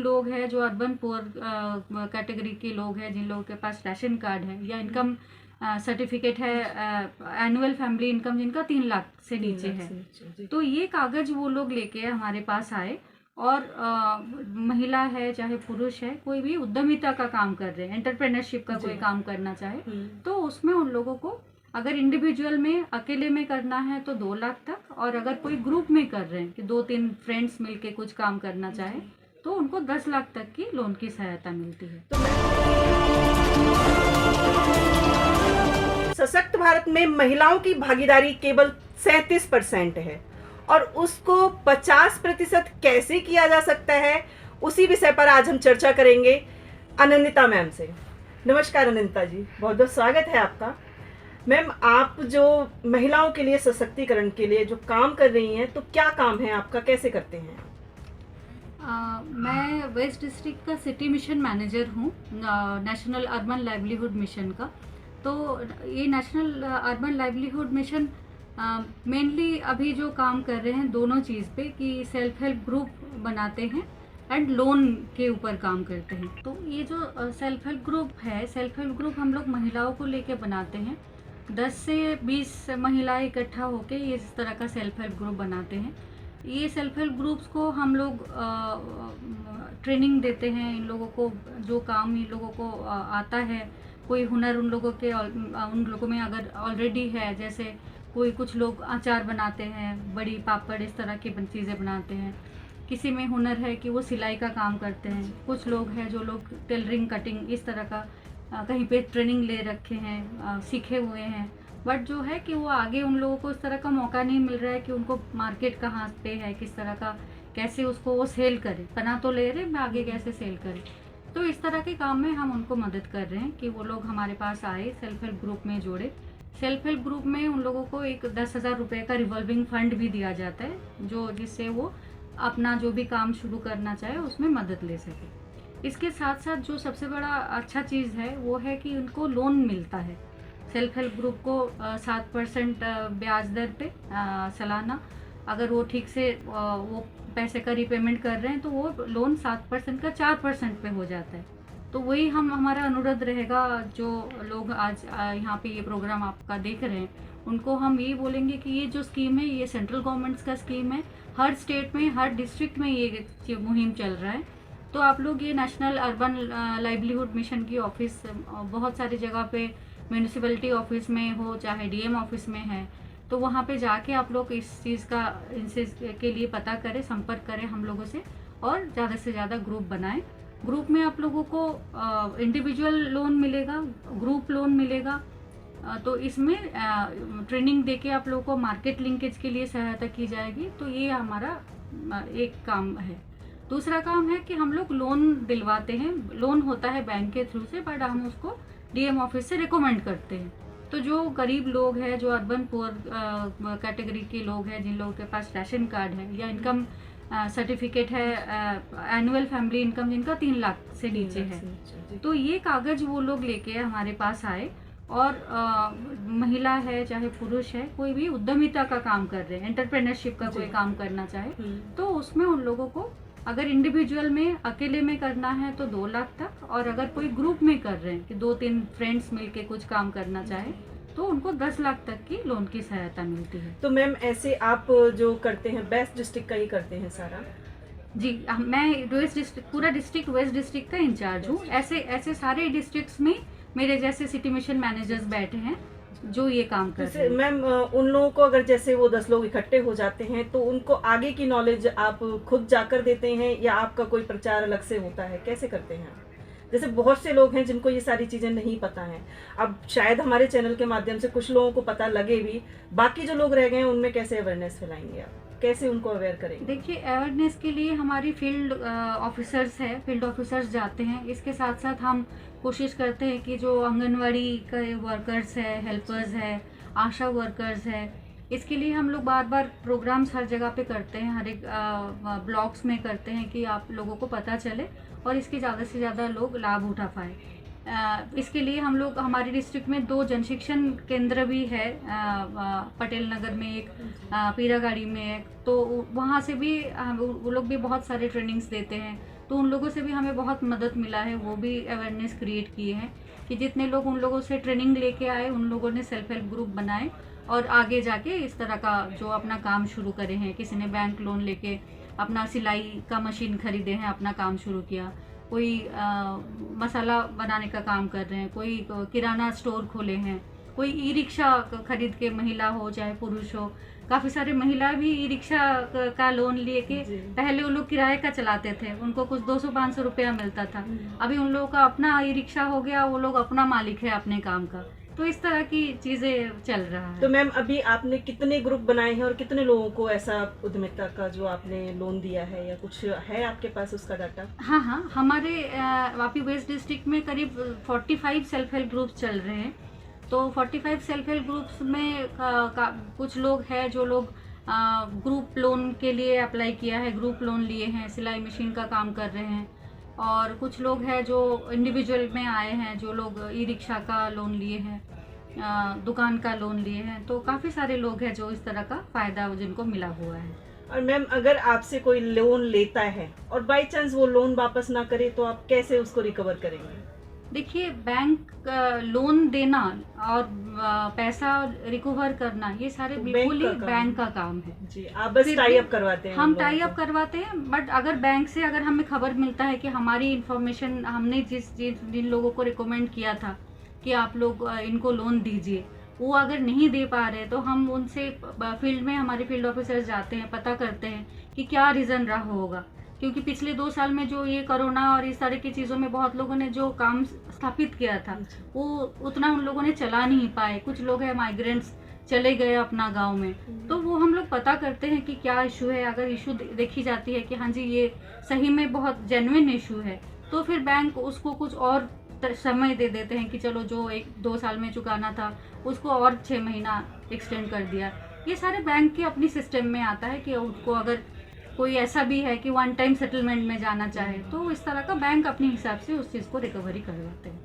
लोग हैं जो अर्बन पुअर कैटेगरी के लोग हैं, जिन लोगों के पास राशन कार्ड है या इनकम सर्टिफिकेट है, एनुअल फैमिली इनकम जिनका 3 लाख से नीचे है, तो ये कागज वो लोग लेके हमारे पास आए। और महिला है चाहे पुरुष है, कोई भी उद्यमिता का काम कर रहे हैं, एंटरप्रेन्योरशिप का कोई काम करना चाहे, तो उसमें उन लोगों को अगर इंडिविजुअल में अकेले में करना है तो 2 लाख तक, और अगर कोई ग्रुप में कर रहे हैं कि 2-3 फ्रेंड्स मिलके कुछ काम करना चाहे तो उनको 10 लाख तक की लोन की सहायता मिलती है। सशक्त भारत में महिलाओं की भागीदारी केवल 37% है और उसको 50% कैसे किया जा सकता है, उसी विषय पर आज हम चर्चा करेंगे अनंदिता मैम से। नमस्कार अनंदिता जी, बहुत बहुत स्वागत है आपका। मैम, आप जो महिलाओं के लिए सशक्तिकरण के लिए जो काम कर रही हैं, तो क्या काम है आपका, कैसे करते हैं? मैं वेस्ट डिस्ट्रिक्ट का सिटी मिशन मैनेजर हूँ, नेशनल अर्बन लाइवलीहुड मिशन का। तो ये national urban livelihood mission mainly अभी जो काम कर रहे हैं दोनों चीज़ पे, कि सेल्फ हेल्प ग्रुप बनाते हैं एंड लोन के ऊपर काम करते हैं। तो ये जो सेल्फ हेल्प ग्रुप है, सेल्फ हेल्प ग्रुप हम लोग महिलाओं को लेके बनाते हैं। 10 से 20 महिलाएं इकट्ठा होके इस तरह का सेल्फ हेल्प ग्रुप बनाते हैं। ये सेल्फ हेल्प ग्रुप्स को हम लोग ट्रेनिंग देते हैं इन लोगों को, जो काम इन लोगों को आता है, कोई हुनर उन लोगों में अगर ऑलरेडी है, जैसे कोई कुछ लोग अचार बनाते हैं, बड़ी पापड़ इस तरह की चीज़ें बनाते हैं, किसी में हुनर है कि वो सिलाई का काम करते हैं, कुछ लोग हैं जो लोग टेलरिंग कटिंग इस तरह का कहीं पे ट्रेनिंग ले रखे हैं, सीखे हुए हैं, बट जो है कि वो आगे उन लोगों को इस तरह का मौका नहीं मिल रहा है कि उनको मार्केट कहाँ पे है, किस तरह का, कैसे उसको वो सेल करे, बना तो ले रहे, आगे कैसे सेल करे। तो इस तरह के काम में हम उनको मदद कर रहे हैं कि वो लोग हमारे पास आए, सेल्फ हेल्प ग्रुप में जोड़े। सेल्फ हेल्प ग्रुप में उन लोगों को एक 10,000 रुपये का रिवॉल्विंग फंड भी दिया जाता है, जो जिससे वो अपना जो भी काम शुरू करना चाहे उसमें मदद ले सके। इसके साथ साथ जो सबसे बड़ा अच्छा चीज़ है वो है कि उनको लोन मिलता है। सेल्फ हेल्प ग्रुप को 7% ब्याज दर पे सालाना, अगर वो ठीक से वो पैसे का रिपेमेंट कर रहे हैं तो वो लोन 7% का 4% पे हो जाता है। तो वही हमारा अनुरोध रहेगा, जो लोग आज यहाँ पे ये प्रोग्राम आपका देख रहे हैं, उनको हम ये बोलेंगे कि ये जो स्कीम है ये सेंट्रल गवर्नमेंट्स का स्कीम है। हर स्टेट में, हर डिस्ट्रिक्ट में ये मुहिम चल रहा है। तो आप लोग ये नेशनल अर्बन लाइवलीहुड मिशन की ऑफिस बहुत सारी जगह पे, म्यूनिसिपैलिटी ऑफिस में हो चाहे डीएम ऑफिस में है, तो वहाँ पे जाके आप लोग इस चीज़ के लिए पता करें, संपर्क करें हम लोगों से, और ज़्यादा से ज़्यादा ग्रुप बनाएं। ग्रुप में आप लोगों को इंडिविजुअल लोन मिलेगा, ग्रुप लोन मिलेगा। तो इसमें ट्रेनिंग देके आप लोगों को मार्केट लिंकेज के लिए सहायता की जाएगी। तो ये हमारा एक काम है। दूसरा काम है कि हम लोग लोन दिलवाते हैं। लोन होता है बैंक के थ्रू से, बट हम उसको डीएम ऑफिस से रिकमेंड करते हैं। तो जो गरीब लोग हैं, जो अर्बन पुअर कैटेगरी के लोग हैं, जिन लोगों के पास राशन कार्ड है या इनकम सर्टिफिकेट है, एनुअल फैमिली इनकम जिनका 3 लाख से नीचे है, तो ये कागज वो लोग लेके हमारे पास आए। और महिला है चाहे पुरुष है, कोई भी उद्यमिता का काम कर रहे हैं, एंटरप्रेन्योरशिप का कोई काम करना चाहे, तो उसमें उन लोगों को अगर इंडिविजुअल में अकेले में करना है तो 2 लाख तक, और अगर कोई ग्रुप में कर रहे हैं कि 2-3 फ्रेंड्स मिलके कुछ काम करना चाहे तो उनको 10 लाख तक की लोन की सहायता मिलती है। तो मैम, ऐसे आप जो करते हैं वेस्ट डिस्ट्रिक्ट का ही करते हैं सारा? जी, मैं वेस्ट डिस्ट्रिक्ट, पूरा डिस्ट्रिक्ट वेस्ट डिस्ट्रिक्ट का इंचार्ज हूँ। ऐसे सारे डिस्ट्रिक्ट्स में मेरे जैसे सिटी मिशन मैनेजर्स बैठे हैं जो ये काम कर रहे हैं। मैम, उन लोगों को अगर जैसे वो 10 लोग इकट्ठे हो जाते हैं तो उनको आगे की नॉलेज आप खुद जाकर देते हैं या आपका कोई प्रचार अलग से होता है, कैसे करते हैं? जैसे बहुत से लोग हैं जिनको ये सारी चीज़ें नहीं पता हैं, अब शायद हमारे चैनल के माध्यम से कुछ लोगों को पता लगे भी, बाकी जो लोग रह गए हैं उनमें कैसे अवेयरनेस फैलाएंगे आप, कैसे उनको अवेयर करेंगे? देखिए, अवेयरनेस के लिए हमारी फील्ड ऑफिसर्स है, फील्ड ऑफिसर्स जाते हैं। इसके साथ साथ हम कोशिश करते हैं कि जो आंगनवाड़ी के वर्कर्स है, हेल्पर्स है, आशा वर्कर्स है, इसके लिए हम लोग बार बार प्रोग्राम्स हर जगह पे करते हैं, हर एक ब्लॉक्स में करते हैं कि आप लोगों को पता चले और इसके ज़्यादा से ज़्यादा लोग लाभ उठा पाएँ। इसके लिए हम लोग, हमारे डिस्ट्रिक्ट में 2 जनशिक्षण केंद्र भी है, पटेल नगर में एक, पीरागाड़ी में एक, तो वहाँ से भी वो लोग भी बहुत सारे ट्रेनिंग्स देते हैं। तो उन लोगों से भी हमें बहुत मदद मिला है, वो भी अवेयरनेस क्रिएट किए हैं कि जितने लोग उन लोगों से ट्रेनिंग लेके आए, उन लोगों ने सेल्फ हेल्प ग्रुप बनाए और आगे जाके इस तरह का जो अपना काम शुरू करे हैं। किसी ने बैंक लोन लेके अपना सिलाई का मशीन खरीदे हैं, अपना काम शुरू किया, कोई मसाला बनाने का काम कर रहे हैं, कोई किराना स्टोर खोले हैं, कोई ई रिक्शा खरीद के, महिला हो चाहे पुरुष हो, काफ़ी सारे महिला भी ई रिक्शा का लोन लिए के जी। पहले वो लोग किराए का चलाते थे, उनको कुछ 200-500 रुपया मिलता था। अभी उन लोगों का अपना ई रिक्शा हो गया, वो लोग अपना मालिक है अपने काम का। तो इस तरह की चीज़ें चल रहा तो है। मैम अभी आपने कितने ग्रुप बनाए हैं और कितने लोगों को ऐसा उद्यमिता का जो आपने लोन दिया है, या कुछ है आपके पास उसका डाटा? हाँ हाँ, हमारे वापी वेस्ट डिस्ट्रिक्ट में करीब 45 सेल्फ हेल्प ग्रुप्स चल रहे हैं। तो 45 सेल्फ हेल्प ग्रुप्स में कुछ लोग हैं जो लोग ग्रुप लोन के लिए अप्लाई किया है, ग्रुप लोन लिए हैं, सिलाई मशीन का काम कर रहे हैं। और कुछ लोग हैं जो इंडिविजुअल में आए हैं, जो लोग ई रिक्शा का लोन लिए हैं, दुकान का लोन लिए हैं। तो काफ़ी सारे लोग हैं जो इस तरह का फ़ायदा जिनको मिला हुआ है। और मैम अगर आपसे कोई लोन लेता है और बाय चांस वो लोन वापस ना करे, तो आप कैसे उसको रिकवर करेंगे? देखिए, बैंक लोन देना और पैसा रिकवर करना, ये सारे तो बिल्कुल ही बैंक का काम बैंक का काम है। जी, आप बस फिर टाई भी अप करवाते हैं हम उन लोगों टाई अप को। करवाते हैं, बट अगर बैंक से अगर हमें खबर मिलता है कि हमारी इन्फॉर्मेशन, हमने जिन लोगों को रिकमेंड किया था कि आप लोग इनको लोन दीजिए, वो अगर नहीं दे पा रहे, तो हम उनसे फील्ड में, हमारे फील्ड ऑफिसर्स जाते हैं, पता करते हैं कि क्या रीज़न रहा होगा। क्योंकि पिछले 2 साल में जो ये कोरोना और इस तरह की चीज़ों में बहुत लोगों ने जो काम स्थापित किया था, वो उतना उन लोगों ने चला नहीं पाए। कुछ लोग हैं माइग्रेंट्स, चले गए अपना गांव में, तो वो हम लोग पता करते हैं कि क्या इशू है। अगर इशू देखी जाती है कि हाँ जी ये सही में बहुत जेन्युइन इशू है, तो फिर बैंक उसको कुछ और समय दे देते हैं कि चलो जो 1-2 साल में चुकाना था उसको और 6 महीना एक्सटेंड कर दिया। ये सारे बैंक के अपनी सिस्टम में आता है कि उसको अगर कोई ऐसा भी है कि वन टाइम सेटलमेंट में जाना चाहे, तो इस तरह का बैंक अपने हिसाब से उस चीज़ को रिकवरी करवाते हैं।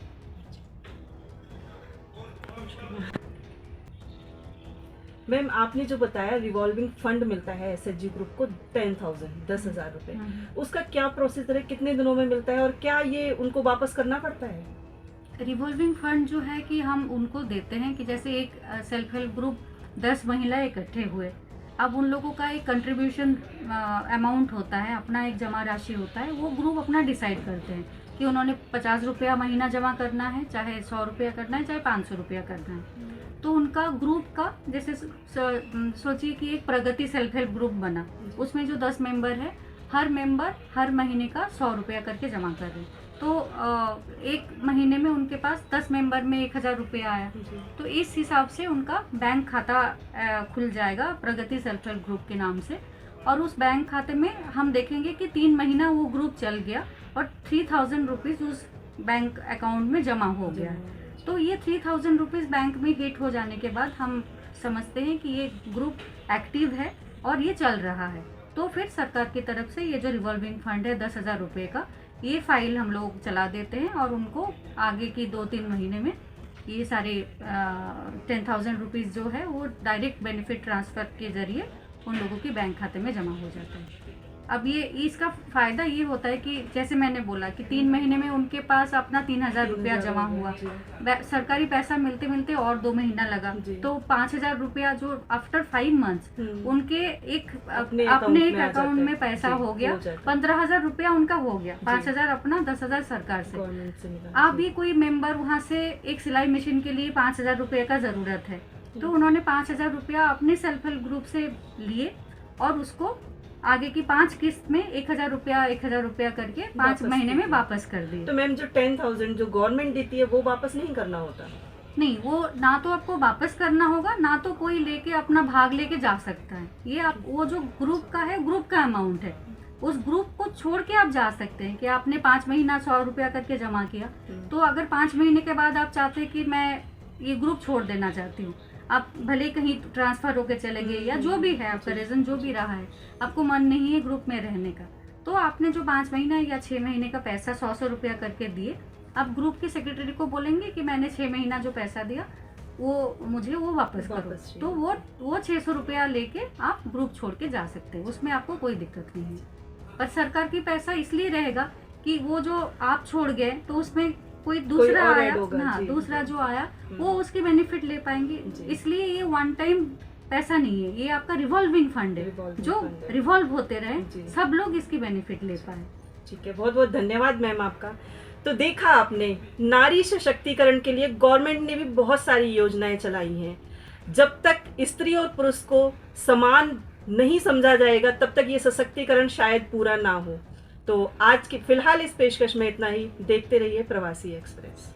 मैम आपने जो बताया रिवॉल्विंग फंड मिलता है एसएचजी ग्रुप को 10,000 रुपए, उसका क्या प्रोसीजर है, कितने दिनों में मिलता है और क्या ये उनको वापस करना पड़ता है? रिवॉल्विंग फंड जो है कि हम उनको देते हैं कि जैसे एक सेल्फ हेल्प ग्रुप 10 महिला इकट्ठे हुए, अब उन लोगों का एक कंट्रीब्यूशन अमाउंट होता है, अपना एक जमा राशि होता है, वो ग्रुप अपना डिसाइड करते हैं कि उन्होंने 50 रुपया महीना जमा करना है, चाहे 100 रुपया करना है, चाहे 500 रुपया करना है। तो उनका ग्रुप का, जैसे सोचिए कि एक प्रगति सेल्फ हेल्प ग्रुप बना, उसमें जो 10 मेंबर है, हर मेंबर हर महीने का 100 रुपया करके जमा कर रहे हैं। तो एक महीने में उनके पास 10 मेंबर में 1000 रुपया आया, तो इस हिसाब से उनका बैंक खाता खुल जाएगा प्रगति सेल्फ हेल्प ग्रुप के नाम से। और उस बैंक खाते में हम देखेंगे कि 3 महीना वो ग्रुप चल गया और 3000 रुपीज़ उस बैंक अकाउंट में जमा हो गया है। तो ये 3000 रुपीज़ बैंक में हिट हो जाने के बाद हम समझते हैं कि ये ग्रुप एक्टिव है और ये चल रहा है। तो फिर सरकार की तरफ से ये जो रिवॉल्विंग फंड है 10,000 रुपये का, ये फाइल हम लोग चला देते हैं और उनको आगे की 2-3 महीने में ये सारे 10,000 रुपीज़ जो है वो डायरेक्ट बेनिफिट ट्रांसफ़र के ज़रिए उन लोगों के बैंक खाते में जमा हो जाता है। अब ये इसका फ़ायदा ये होता है कि जैसे मैंने बोला कि 3 महीने में उनके पास अपना 3,000 रुपया जमा हुआ, सरकारी पैसा मिलते मिलते और 2 महीना लगा, तो 5,000 रुपया जो आफ्टर 5 मंथ्स उनके अपने एक अकाउंट में पैसा हो गया, 15,000 रुपया उनका हो गया, 5,000 अपना, 10,000 सरकार से। अब भी कोई मेंबर वहाँ से एक सिलाई मशीन के लिए 5,000 रुपये का ज़रूरत है, तो उन्होंने 5,000 रुपया अपने सेल्फ हेल्प ग्रुप से लिए और उसको आगे की 5 किस्त में 1,000 रुपया करके 5 महीने में वापस कर दिए। तो मैम जो 10,000 जो गवर्नमेंट देती है वो वापस नहीं करना होता? नहीं, वो ना तो आपको वापस करना होगा, ना तो कोई लेके अपना भाग लेके जा सकता है। ये आप वो जो ग्रुप का है, ग्रुप का अमाउंट है, उस ग्रुप को छोड़ के आप जा सकते हैं कि आपने 5 महीना 100 रुपया करके जमा किया, तो अगर 5 महीने के बाद आप चाहते हैं कि मैं ये ग्रुप छोड़ देना चाहती हूँ, आप भले कहीं ट्रांसफ़र होके चले गए या जो भी है आपका रीज़न जो भी रहा है, आपको मन नहीं है ग्रुप में रहने का, तो आपने जो 5 महीना या 6 महीने का पैसा 100 रुपया करके दिए, आप ग्रुप के सेक्रेटरी को बोलेंगे कि मैंने 6 महीना जो पैसा दिया वो मुझे वो वापस करो, तो वो 600 रुपया लेके आप ग्रुप छोड़ के जा सकते हैं, उसमें आपको कोई दिक्कत नहीं है। पर सरकार की पैसा इसलिए रहेगा कि वो जो आप छोड़ गए तो उसमें कोई दूसरा और आया ऐड होगा, ना, जी, दूसरा जी। जो आया वो उसकी बेनिफिट ले पाएंगे। जी। इसलिए ये वन टाइम पैसा नहीं है, ये आपका रिवॉल्विंग फंड है Revolving जो fund है। रिवॉल्व होते रहे, जी। सब लोग इसकी बेनिफिट ले पाए। ठीक है, बहुत बहुत धन्यवाद मैम आपका। तो देखा आपने, नारी सशक्तिकरण के लिए गवर्नमेंट ने भी बहुत सारी योजनाएं चलाई हैं। जब तक स्त्री और पुरुष को समान नहीं समझा जाएगा तब तक ये सशक्तिकरण शायद पूरा ना हो। तो आज के फिलहाल इस पेशकश में इतना ही। देखते रहिए प्रवासी एक्सप्रेस।